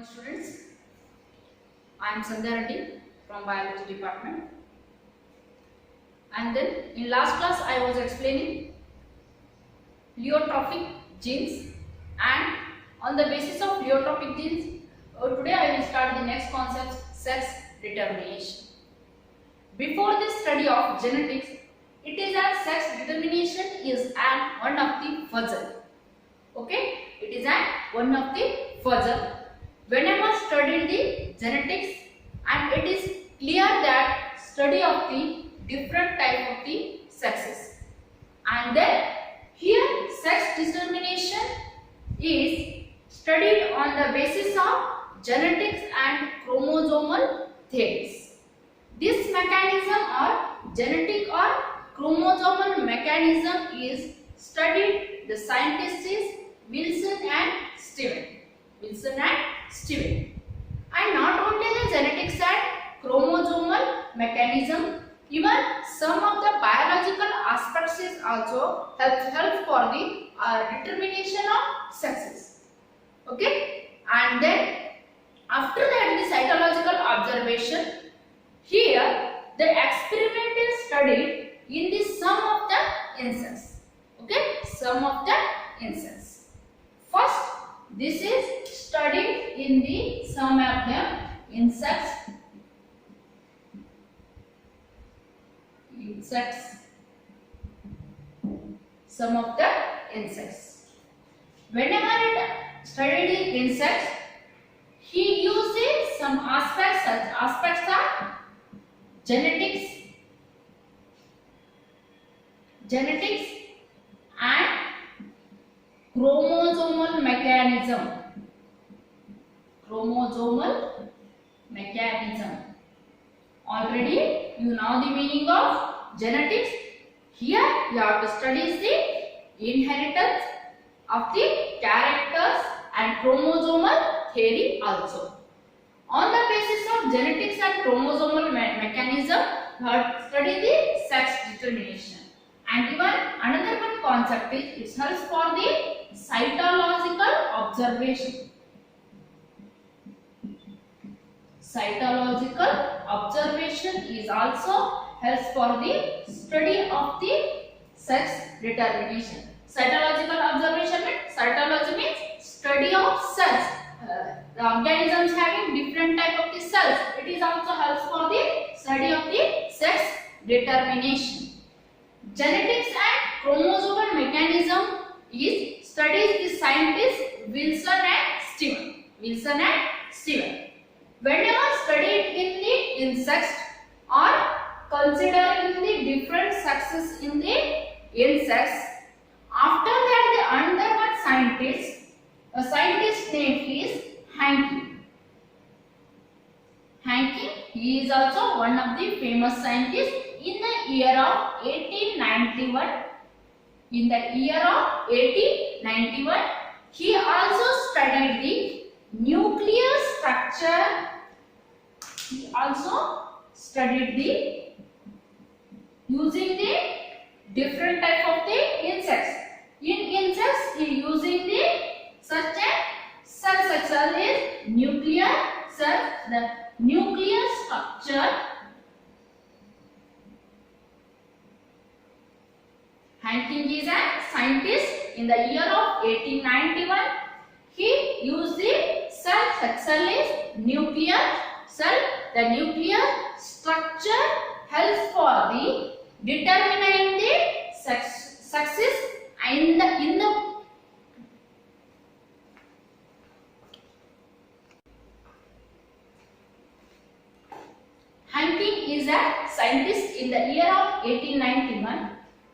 Morning students, I am Sandhya Reddy from Biology department, and then in last class I was explaining pleiotropic genes, and on the basis of pleiotropic genes today I will start the next concept, sex determination. Before the study of genetics, it is that sex determination is one of the puzzle. Okay, it is one of the puzzle. Whenever studied the genetics, and it is clear that study of the different type of the sexes, and then here sex determination is studied on the basis of genetics and chromosomal theories. This mechanism or genetic or chromosomal mechanism is studied. The scientists is Wilson and Steven. And not only the genetics and chromosomal mechanism, even some of the biological aspects is also help for the determination of sexes. Okay, and then after that the cytological observation, here the experiment is studied in the sum of the insects. Okay, sum of the insects. First, this is studied in the sum of the insects. Sum of the insects. Whenever it studied in insects, he uses some aspects. Such aspects are genetics and chromosomal mechanism. Already you know the meaning of genetics. Here you have to study the inheritance of the characters and chromosomal theory also. On the basis of genetics and chromosomal mechanism, you have to study the sex determination. And even another one concept is it helps for the cytological observation. Cytological observation is also helps for the study of the sex determination. Cytological observation means, cytology means study of cells. The organisms having different type of the cells. It is also helps for the study of the sex determination. Genetics and chromosomal mechanism is studies the scientists Wilson and Steven. Whenever studied in the insects or considering the different sexes in the insects, after that the another one scientist, a scientist name is Hancke. He is also one of the famous scientists in the year of 1891. In the year of 1891, he also studied the nuclear structure. He also studied the using the different type of the insects. In insects, he using the such cell is nuclear cell. The nuclear structure. Hancke is a scientist in the year of 1891. He used the cell is nuclear cell. The nuclear structure helps for the determining the sexes in the Hancke is a scientist in the year of 1891.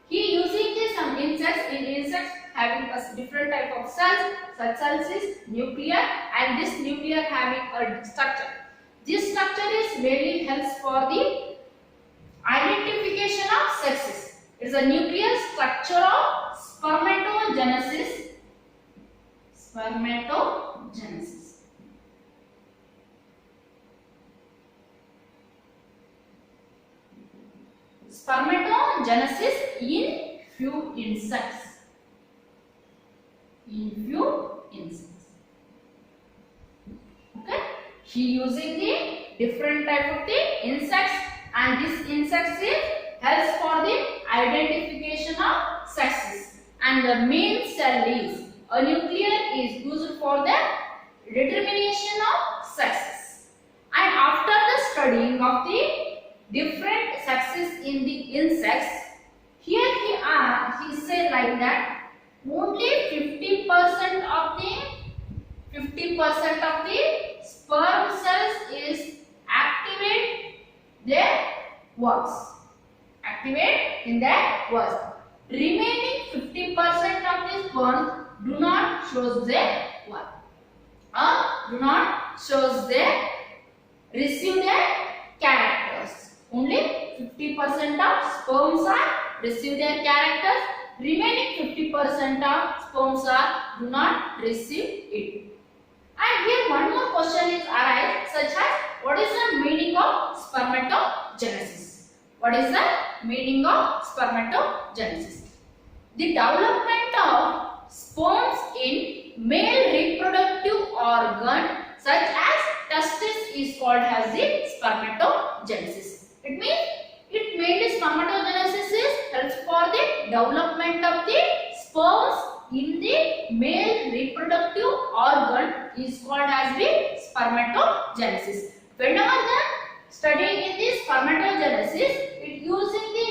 He using some insects. In insects having a different type of cells. Such cells is nuclear, and this nuclear having a structure. This structure is really helps for the identification of sexes. It is a nuclear structure of spermatogenesis. Spermatogenesis in few insects. He using the different type of the insects, and this insects is helps for the identification of sexes. And the main cell is a nucleus is used for the determination of sexes. And after the studying of the different sexes in the insects, here he said like that only 50% of the sperm cells is activate their works. Activate in their works. Remaining 50% of the sperm do not shows their work. Do not shows their receive their characters. Only 50% of sperms are receive their characters. Remaining 50% of sperms are do not receive it. And here one more question is arise, such as what is the meaning of spermatogenesis? What is the meaning of spermatogenesis? The development of sperms in male reproductive organ such as testis is called as the spermatogenesis. It means it mainly spermatogenesis is helps for the development of the sperms in the male reproductive organ is called as the spermatogenesis. Whenever the studying in the spermatogenesis, it using the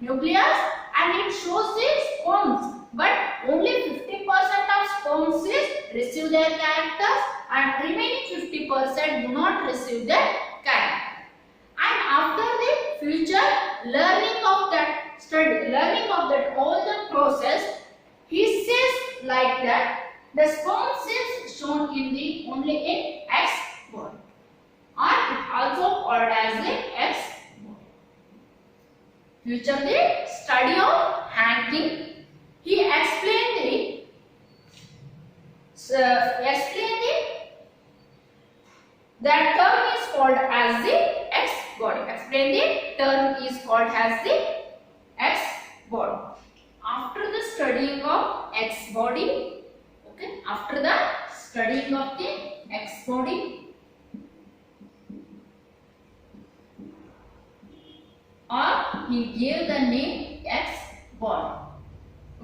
nucleus and it shows the sperms, but only 50% of sperms is receive their characters and remaining 50% do not receive their character. And after the future learning of that all the process, he says like that the sperm is shown in the only in X body, or it also called as the X body. Future the study of hanging, he explained that term is called as the X body. Explain the term is called as the X body. After the studying of X body, okay, after the studying of the X body, or he gave the name X body.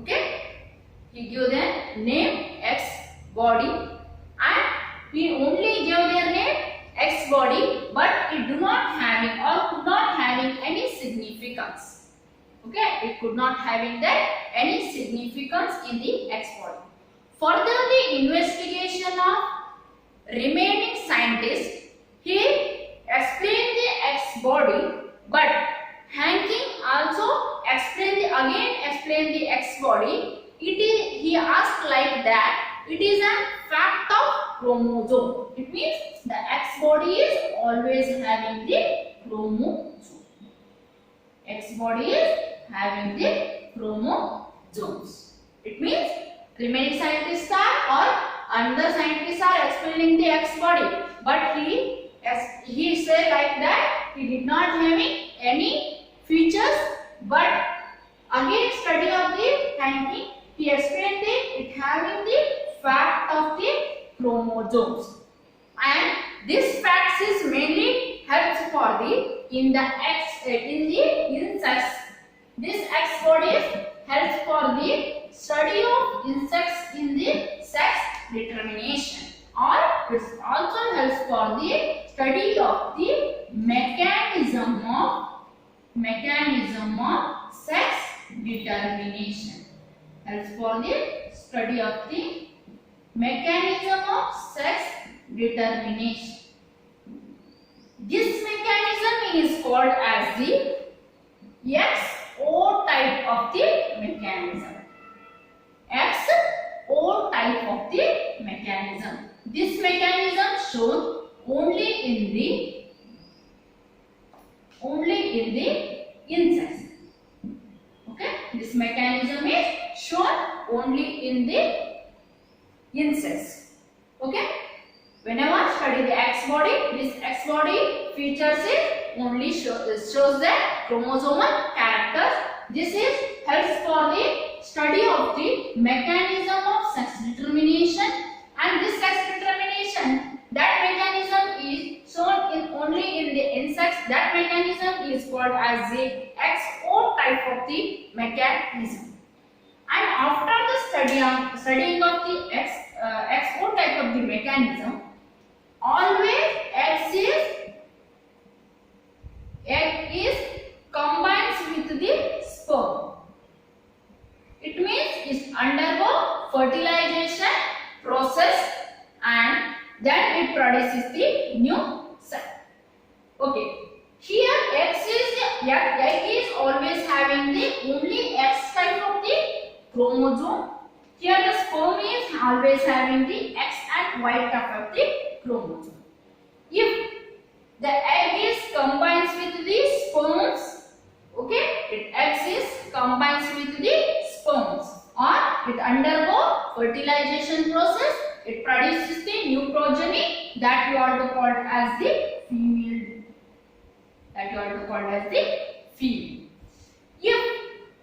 Okay, he gave the name X body, and he only gave their name X body, but it do not having or could not having any significance. Okay, it could not having that any significance in the X body. Further, the investigation of remaining scientists, he explained the X body, but Hanking also explain the X body. He asked like that it is a fact of chromosome. It means the X body is always having the chromosome. X body is having the chromosomes. It means remaining scientists are or another scientists are explaining the X body, but he said like that he did not having any features, but again study of the Hanking, he explained it having the fact of the chromosomes, and this fact is mainly helps for the in the insects. This X body helps for the study of insects in the sex determination, or it also helps for the study of the mechanism of sex determination. Helps for the study of the mechanism of sex determination. This mechanism is called as the XO type of the mechanism. XO type of the mechanism. This mechanism shown only in the insects. Okay, this mechanism is shown only in the insects. Okay, whenever study the X body, this X body features it only shows the chromosomal characters. This is helps for the study of the mechanism of sex determination, and this sex determination that mechanism is shown in only in the insects. That mechanism is called as the XO type of the mechanism. And after the studying of the XO type of the mechanism, always egg is combines with the sperm. It means it undergo fertilization process and then it produces the new cell. Okay. Here egg is always having the only X type of the chromosome. Here the sperm is always having the X and Y type of the chromosome. If the egg is combines with the sperms, okay, egg is combines with the sperms or it undergo fertilization process, it produces the new progeny that you are to call as the female. If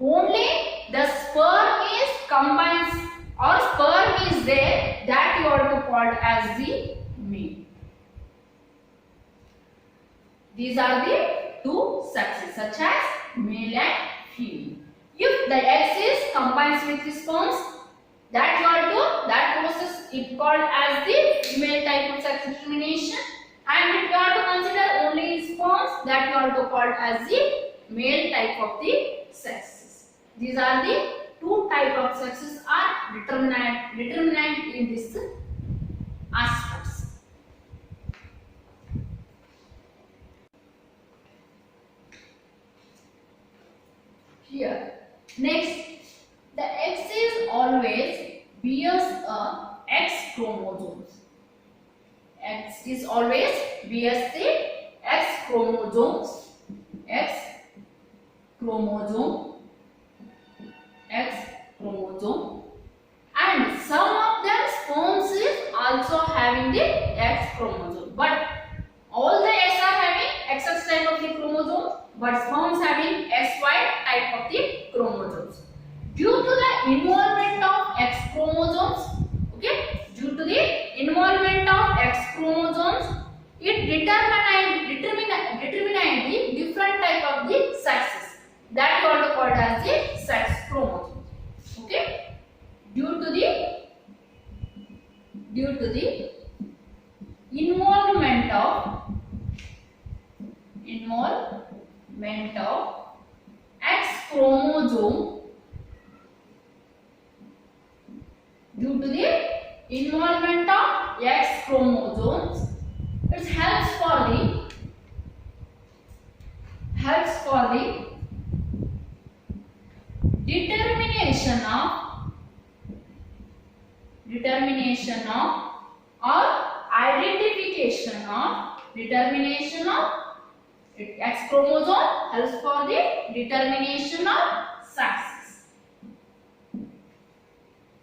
only the sperm is combines or sperm is there, that you are to call as the male. These are the two sexes such as male and female. If the X is combines with the sperms, that process is called as the female type of sex determination. And if you are to consider only sperms, that you are to call as the male type of the sexes. These are the two type of sexes are determinant in this aspects. Here, next, the X is always bears a X chromosomes. X is always bears the X chromosomes. And some of them sperms is also having the X chromosome. But all the X are having XX type of the chromosomes, but sperms having XY type of the chromosomes. Due to the involvement of X chromosomes, okay, due to the involvement of X chromosomes, it determine the different type of the sexes that you are to call as the sex chromosomes. Okay, due to the involvement of X chromosome, due to the involvement of X chromosomes, it helps for the determination of or identification of X chromosome helps for the determination of sexes.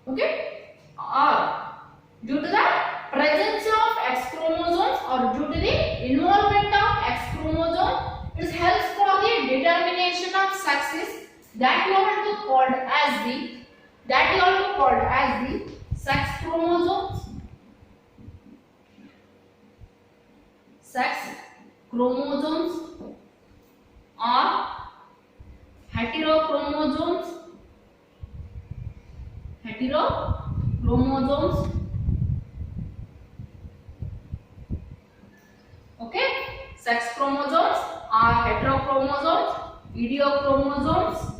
Okay, or due to the presence of X chromosomes or due to the involvement of X chromosome, it helps for the determination of sexes that you are to called as the sex chromosomes. Sex chromosomes or heterochromosomes. Okay, sex chromosomes are heterochromosomes, idiochromosomes,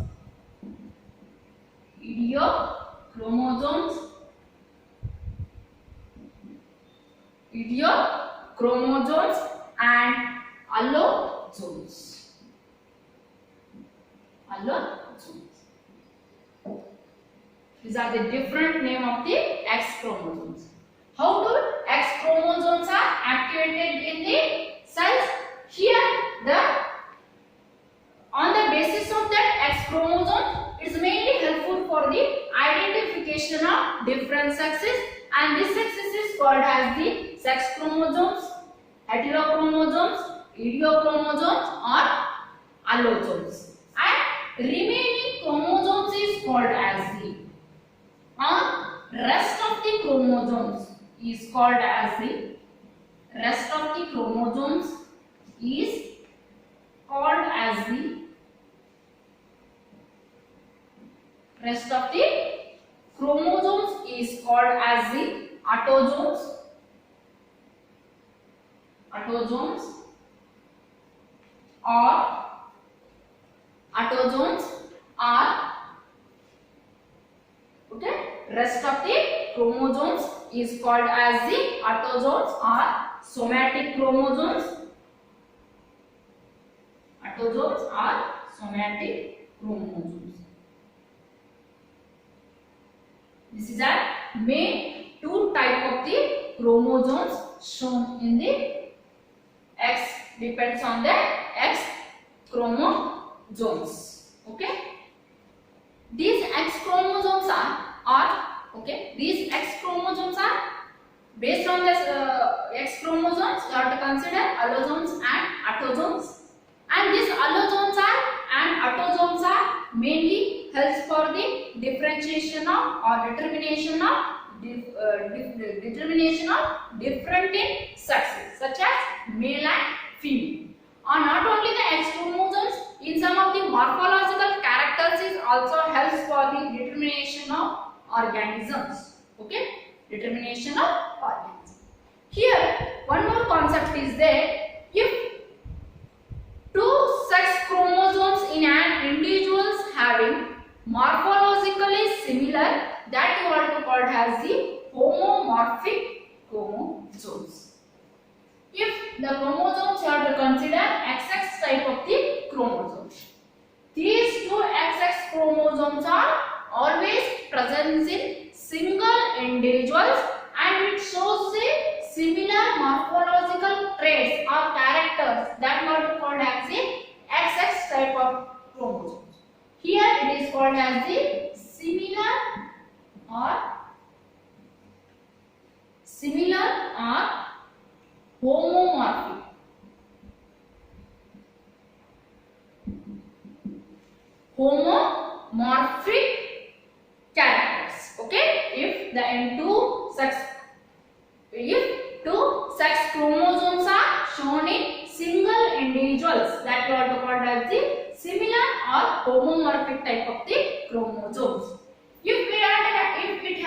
and allosomes. These are the different name of the X chromosomes. How do X chromosomes are activated in the cells? Here, on the basis of that X chromosome, it is mainly helpful for the identification of different sexes, and this sexes is called as the sex chromosomes, heterochromosomes, idiochromosomes, or allosomes. And remaining chromosomes is called as the rest of the chromosomes is called as the rest of the chromosomes is called as the rest of the chromosomes is called as the autosomes. Autosomes are okay. Rest of the chromosomes is called as the autosomes or somatic chromosomes. Autosomes are somatic chromosomes. This is a main two type of the chromosomes shown in the X depends on the X chromosomes. Okay. These X chromosomes these X chromosomes are based on this X chromosomes. You have to consider allosomes and autosomes. And these allosomes and autosomes are mainly helps for the differentiation of or determination of different in sexes such as male and female. Or not only the X chromosomes, in some of the morphological characters is also helps for the determination of organisms. Okay, determination of organisms. Here, one more concept is there. If two sex chromosomes in an individual having morphologically similar, that you are to called as the homomorphic chromosomes. If the chromosomes you have to consider XX type of the chromosomes. These two XX chromosomes are always present in single individuals and it shows the similar morphological traits or characters that are called as the XX type of chromosomes. Here it is called as the similar or homomorphic. Homomorphic characters. Okay, if two sex chromosomes are shown in single individuals, that you are to call as the similar or homomorphic type of the chromosomes. If it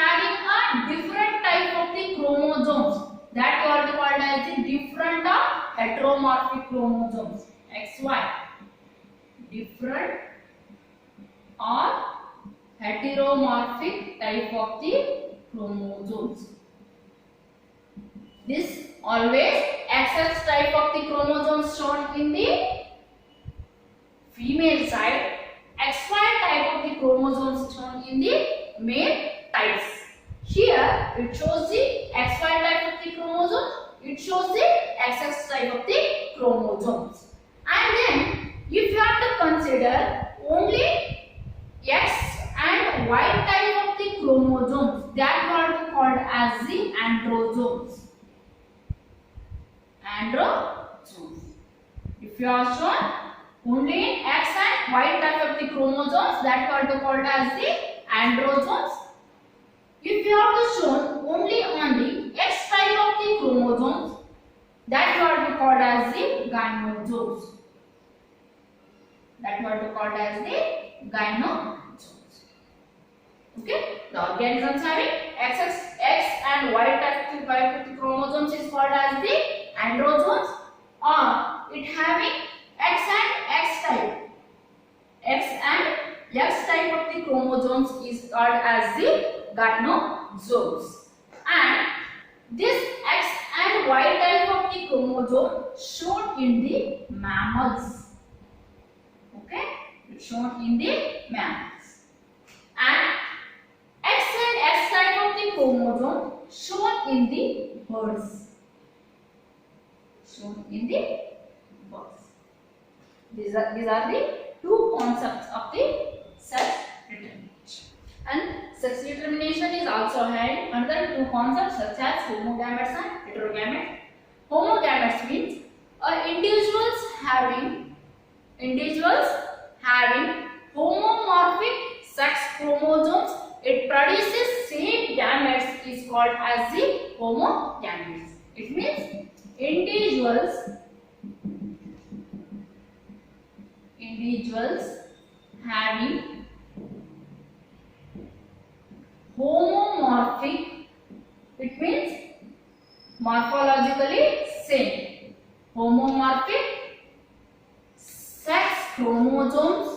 having a different type of the chromosomes, that you are to call as the different or heteromorphic chromosomes. XY. Different or heteromorphic type of the chromosomes. This always XX type of the chromosomes shown in the female side, XY type of the chromosomes shown in the male types. Here it shows the XY type of the chromosome, it shows the XX type of the chromosomes. And then if you have to consider only X and Y type of the chromosomes, that are called as the androsomes. Androsomes. If you are shown only X and Y type of the chromosomes, that are called as the androsomes. If you have to shown only on the X type of the chromosomes, that are called as the gynosomes. That are called as the gynosomes. Okay, the organisms having X and Y type of the chromosomes is called as the androsomes, or it having X and X type of the chromosomes is called as the gynosomes. And this X and Y type of the chromosome shown in the mammals. Okay, it's shown in the mammals. And X type of the chromosome shown in the birds. Shown in the birds. These are the two concepts of the sex determination. And sex determination is also had under two concepts such as homogametes and heterogametes. Homogametes means individuals having homomorphic sex chromosomes. It produces same gametes is called as the homogametes. It means individuals having homomorphic, it means morphologically same, homomorphic sex chromosomes,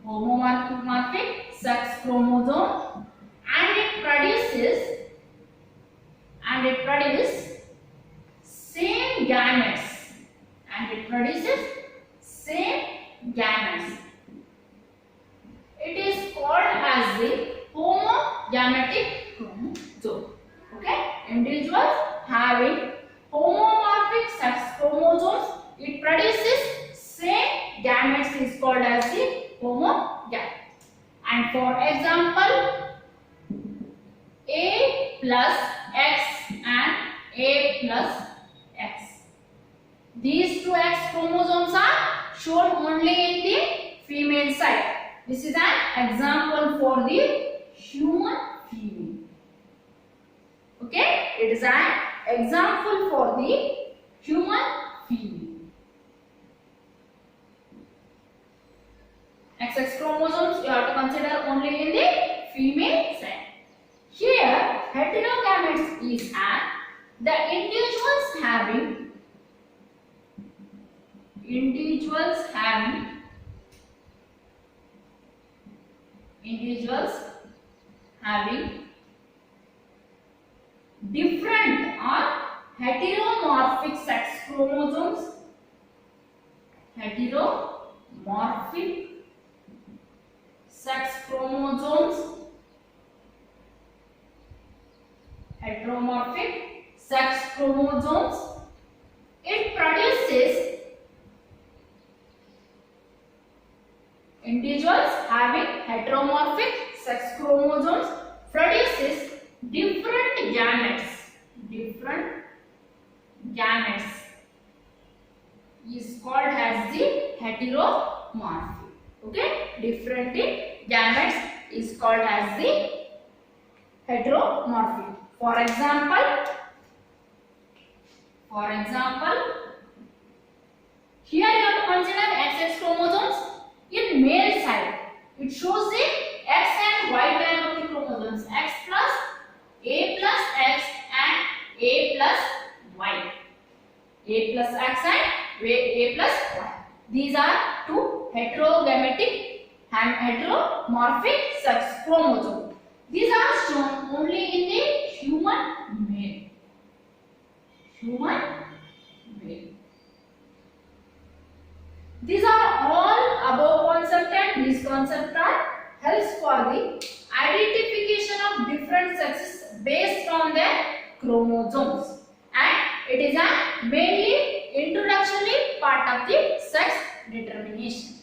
homomorphic sex chromosome, and it produces same gametes, It is called as the homogametic chromosome. Okay, individuals having homomorphic sex chromosomes, it produces same gametes is called as the homogame. And for example, A plus X and A plus X. These two X chromosomes are shown only in the female side. This is an example for the human female. Okay, it is an example for the human female. XX chromosomes you have to consider only in the female side. Here, heterogametes is the individuals having different or heteromorphic sex chromosomes, heteromorphic sex chromosomes, it produces individuals having heteromorphic sex chromosomes produces different gametes is called as the heteromorphic. Okay, different gametes is called as the heteromorphic. For example, here you have to consider XX chromosomes in male side. It shows the X and Y type of the chromosomes, X plus X and A plus Y. A plus X and A plus Y. These are two heterogametic and heteromorphic sex chromosomes. These are shown only in the human male. These are all above concept, and these concepts are helps for the identification of different sexes based on their chromosomes, and it is a mainly introductory part of the sex determination.